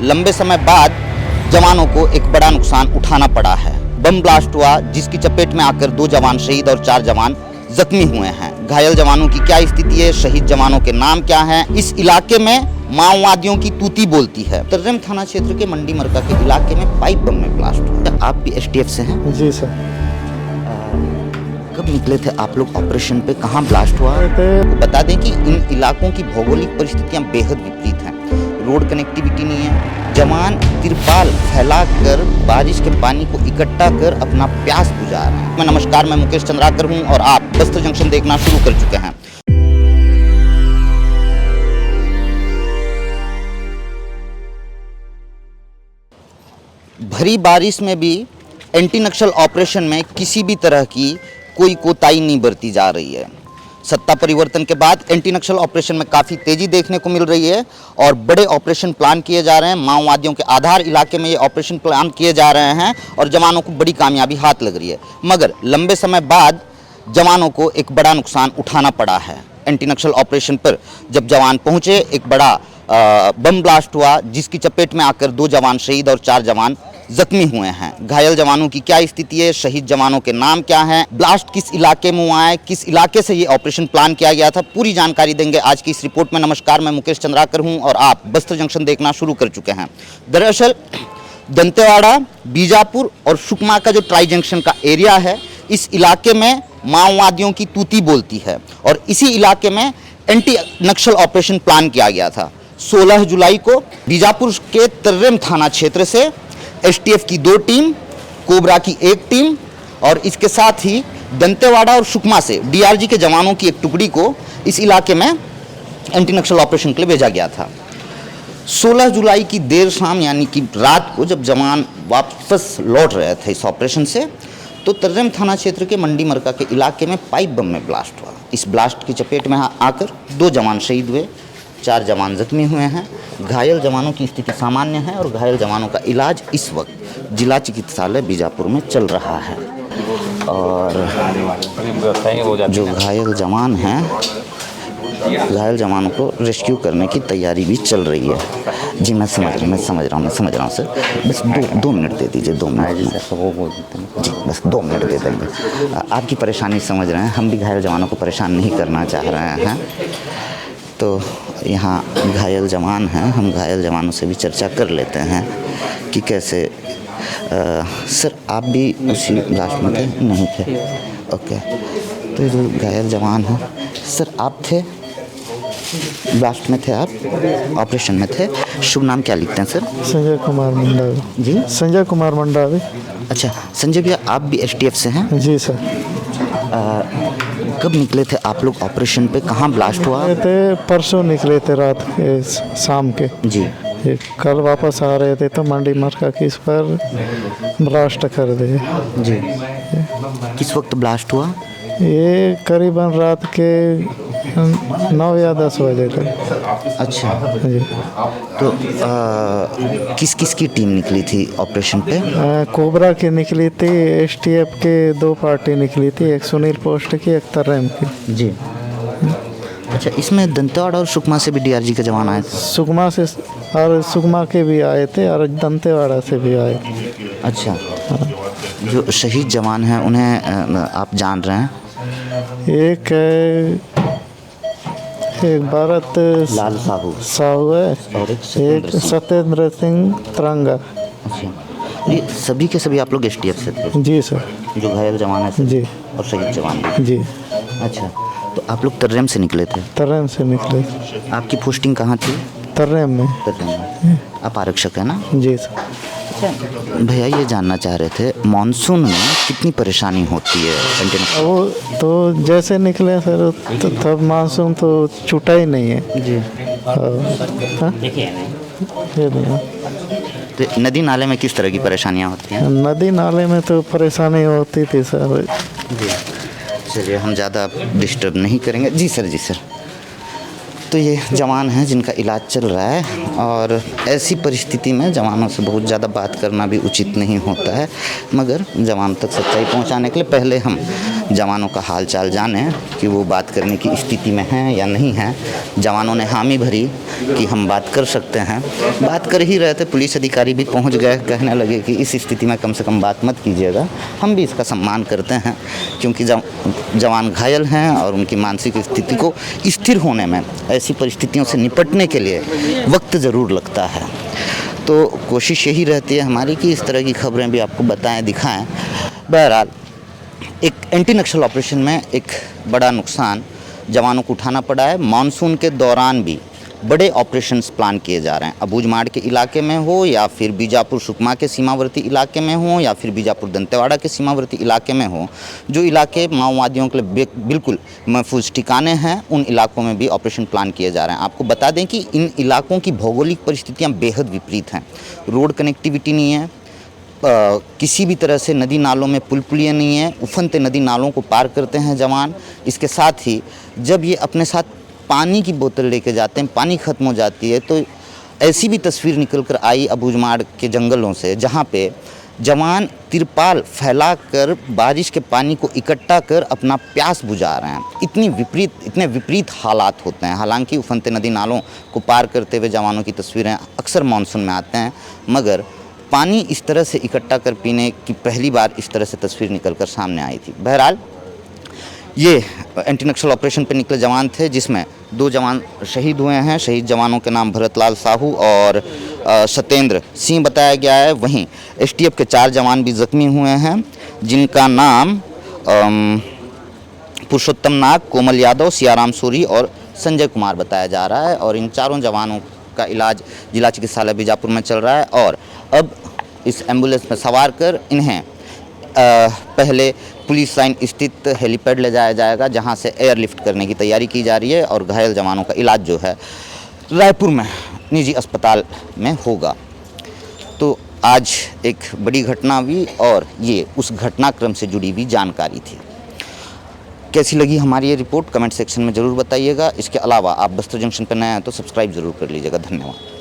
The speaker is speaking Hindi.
लंबे समय बाद जवानों को एक बड़ा नुकसान उठाना पड़ा है। बम ब्लास्ट हुआ जिसकी चपेट में आकर 2 जवान शहीद और 4 जवान जख्मी हुए हैं। घायल जवानों की क्या स्थिति है, शहीद जवानों के नाम क्या हैं? इस इलाके में माओवादियों की तूती बोलती है। तर्रेम थाना क्षेत्र के मंडी मरका के इलाके में पाइप बम में ब्लास्ट हुआ। आप भी एसटीएफ से हैं? जी सर। कब निकले थे आप लोग ऑपरेशन पे? कहाँ ब्लास्ट हुआ? बता दें कि इन इलाकों की भौगोलिक परिस्थितियां बेहद विपरीत हैं। रोड कनेक्टिविटी नहीं है। जवान तिरपाल फैलाकर बारिश के पानी को इकट्ठा कर अपना प्यास बुझा रहे हैं। नमस्कार, मैं मुकेश चंद्राकर हूं और आप बस्तर जंक्शन देखना शुरू कर चुके हैं। भरी बारिश में भी एंटी नक्सल ऑपरेशन में किसी भी तरह की कोई कोताही नहीं बरती जा रही है। सत्ता परिवर्तन के बाद एंटी नक्सल ऑपरेशन में काफ़ी तेज़ी देखने को मिल रही है और बड़े ऑपरेशन प्लान किए जा रहे हैं। माओवादियों के आधार इलाके में ये ऑपरेशन प्लान किए जा रहे हैं और जवानों को बड़ी कामयाबी हाथ लग रही है। मगर लंबे समय बाद जवानों को एक बड़ा नुकसान उठाना पड़ा है। एंटी नक्सल ऑपरेशन पर जब जवान पहुँचे, एक बड़ा बम ब्लास्ट हुआ जिसकी चपेट में आकर 2 जवान शहीद और 4 जवान जख्मी हुए हैं। घायल जवानों की क्या स्थिति है, शहीद जवानों के नाम क्या हैं, ब्लास्ट किस इलाके में हुआ है, किस इलाके से ये ऑपरेशन प्लान किया गया था, पूरी जानकारी देंगे आज की इस रिपोर्ट में। नमस्कार, मैं मुकेश चंद्राकर हूं और आप बस्तर जंक्शन देखना शुरू कर चुके हैं। दरअसल दंतेवाड़ा, बीजापुर और सुकमा का जो ट्राई जंक्शन का एरिया है, इस इलाके में माओवादियों की तूती बोलती है और इसी इलाके में एंटी नक्सल ऑपरेशन प्लान किया गया था। 16 जुलाई को बीजापुर के तर्रेम थाना क्षेत्र से एसटीएफ की 2 टीम, कोबरा की 1 टीम और इसके साथ ही दंतेवाड़ा और सुकमा से डीआरजी के जवानों की एक टुकड़ी को इस इलाके में एंटी नक्सल ऑपरेशन के लिए भेजा गया था। 16 जुलाई की देर शाम यानी कि रात को जब जवान वापस लौट रहे थे इस ऑपरेशन से, तो तर्रेम थाना क्षेत्र के मंडी मरका के इलाके में पाइप बम में ब्लास्ट हुआ। इस ब्लास्ट की चपेट में आकर 2 जवान शहीद हुए, 4 जवान जख्मी हुए हैं। घायल जवानों की स्थिति सामान्य है और घायल जवानों का इलाज इस वक्त जिला चिकित्सालय बीजापुर में चल रहा है। और जो घायल जवान हैं, घायल जवानों को रेस्क्यू करने की तैयारी भी चल रही है। जी मैं समझ रहा हूँ सर। बस 2 मिनट दे दीजिए, 2 मिनट जी, बस 2 मिनट दे देंगे। आपकी परेशानी समझ रहे हैं, हम भी घायल जवानों को परेशान नहीं करना चाह रहे हैं। तो यहाँ घायल जवान हैं, हम घायल जवानों से भी चर्चा कर लेते हैं कि कैसे। सर आप भी उसी ब्लास्ट में थे? नहीं थे? ओके। तो ये जो घायल जवान हैं, सर आप थे ब्लास्ट में? थे आप ऑपरेशन में थे? शुभ नाम क्या लिखते हैं सर? संजय कुमार मंडावी। जी, संजय कुमार मंडावी। अच्छा संजय भैया, आप भी एसटीएफ से हैं? जी सर। कब निकले थे आप लोग ऑपरेशन पे? कहाँ ब्लास्ट हुआ? परसों निकले थे रात के, शाम के। जी। कल वापस आ रहे थे तो मंडी मरका की इस पर ब्लास्ट कर दिए। जी। किस वक्त ब्लास्ट हुआ? ये करीबन रात के 9 या 10 बजे तक। अच्छा जी। तो किस किस की टीम निकली थी ऑपरेशन पे? कोबरा की निकली थी, एसटीएफ के 2 पार्टी निकली थी, एक सुनील पोस्ट की, एक तर्रेम की। जी। अच्छा, इसमें दंतेवाड़ा और सुकमा से भी डीआरजी के जवान आए थे? सुकमा से और सुकमा के भी आए थे और दंतेवाड़ा से भी आए थे। अच्छा। जो शहीद जवान हैं उन्हें आप जान रहे हैं? एक भारत लाल साहू है और एक सत्येंद्र सिंह तिरंगा। अच्छा, ये सभी के सभी आप लोग एसटीएफ से थे? जी सर। जो घायल जवान है जी, और शहीद जवान भी? जी। अच्छा, तो आप लोग तर्रेम से निकले थे? तर्रेम से निकले। आपकी पोस्टिंग कहाँ थी? तर्रेम में। तर्रेम में। आप आरक्षक है ना? जी सर। अच्छा भैया, ये जानना चाह रहे थे मानसून में कितनी परेशानी होती है? वो तो जैसे निकले सर तो तब मानसून तो छूटा ही नहीं है। जी। तो नदी नाले में किस तरह की परेशानियाँ होती हैं? नदी नाले में तो परेशानी होती थी सर। जी। चलिए, हम ज़्यादा डिस्टर्ब नहीं करेंगे। जी सर, जी सर। तो ये जवान हैं जिनका इलाज चल रहा है और ऐसी परिस्थिति में जवानों से बहुत ज़्यादा बात करना भी उचित नहीं होता है, मगर जवान तक सच्चाई पहुंचाने के लिए पहले हम जवानों का हाल चाल जानें कि वो बात करने की स्थिति में हैं या नहीं हैं। जवानों ने हामी भरी कि हम बात कर सकते हैं। बात कर ही रहे थे, पुलिस अधिकारी भी पहुंच गए, कहने लगे कि इस स्थिति में कम से कम बात मत कीजिएगा। हम भी इसका सम्मान करते हैं क्योंकि जवान घायल हैं और उनकी मानसिक स्थिति को स्थिर होने में, ऐसी परिस्थितियों से निपटने के लिए वक्त ज़रूर लगता है। तो कोशिश यही रहती है हमारी कि इस तरह की खबरें भी आपको बताएं, दिखाएं। बहरहाल एक एंटी नक्सल ऑपरेशन में एक बड़ा नुकसान जवानों को उठाना पड़ा है। मानसून के दौरान भी बड़े ऑपरेशंस प्लान किए जा रहे हैं। अबूझमाड़ के इलाके में हो या फिर बीजापुर सुकमा के सीमावर्ती इलाके में हो या फिर बीजापुर दंतेवाड़ा के सीमावर्ती इलाके में हो, जो इलाके माओवादियों के लिए बिल्कुल महफूज ठिकाने हैं, उन इलाकों में भी ऑपरेशन प्लान किए जा रहे हैं। आपको बता दें कि इन इलाकों की भौगोलिक परिस्थितियाँ बेहद विपरीत हैं। रोड कनेक्टिविटी नहीं है, किसी भी तरह से नदी नालों में पुल पुलियाँ नहीं है, उफनते नदी नालों को पार करते हैं जवान। इसके साथ ही जब ये अपने साथ पानी की बोतल लेके जाते हैं, पानी ख़त्म हो जाती है, तो ऐसी भी तस्वीर निकल कर आई अबूझमाड़ के जंगलों से, जहाँ पे जवान तिरपाल फैलाकर बारिश के पानी को इकट्ठा कर अपना प्यास बुझा रहे हैं। इतने विपरीत हालात होते हैं। हालांकि उफनते नदी नालों को पार करते हुए जवानों की तस्वीरें अक्सर मानसून में आते हैं, मगर पानी इस तरह से इकट्ठा कर पीने की पहली बार इस तरह से तस्वीर निकल कर सामने आई थी। बहरहाल ये एंटी नक्सल ऑपरेशन पे निकले जवान थे, जिसमें 2 जवान शहीद हुए हैं। शहीद जवानों के नाम भरतलाल साहू और सत्येंद्र सिंह बताया गया है। वहीं एसटीएफ के 4 जवान भी जख्मी हुए हैं, जिनका नाम पुरुषोत्तम नाग, कोमल यादव, सियाराम सूरी और संजय कुमार बताया जा रहा है। और इन चारों जवानों का इलाज जिला चिकित्सालय बीजापुर में चल रहा है। और अब इस एम्बुलेंस में सवार कर इन्हें पहले पुलिस लाइन स्थित हेलीपैड ले जाया जाएगा, जहां से एयरलिफ्ट करने की तैयारी की जा रही है। और घायल जवानों का इलाज जो है रायपुर में निजी अस्पताल में होगा। तो आज एक बड़ी घटना हुई और ये उस घटनाक्रम से जुड़ी हुई जानकारी थी। कैसी लगी हमारी ये रिपोर्ट कमेंट सेक्शन में ज़रूर बताइएगा। इसके अलावा आप बस्तर जंक्शन पर नए हैं तो सब्सक्राइब ज़रूर कर लीजिएगा। धन्यवाद।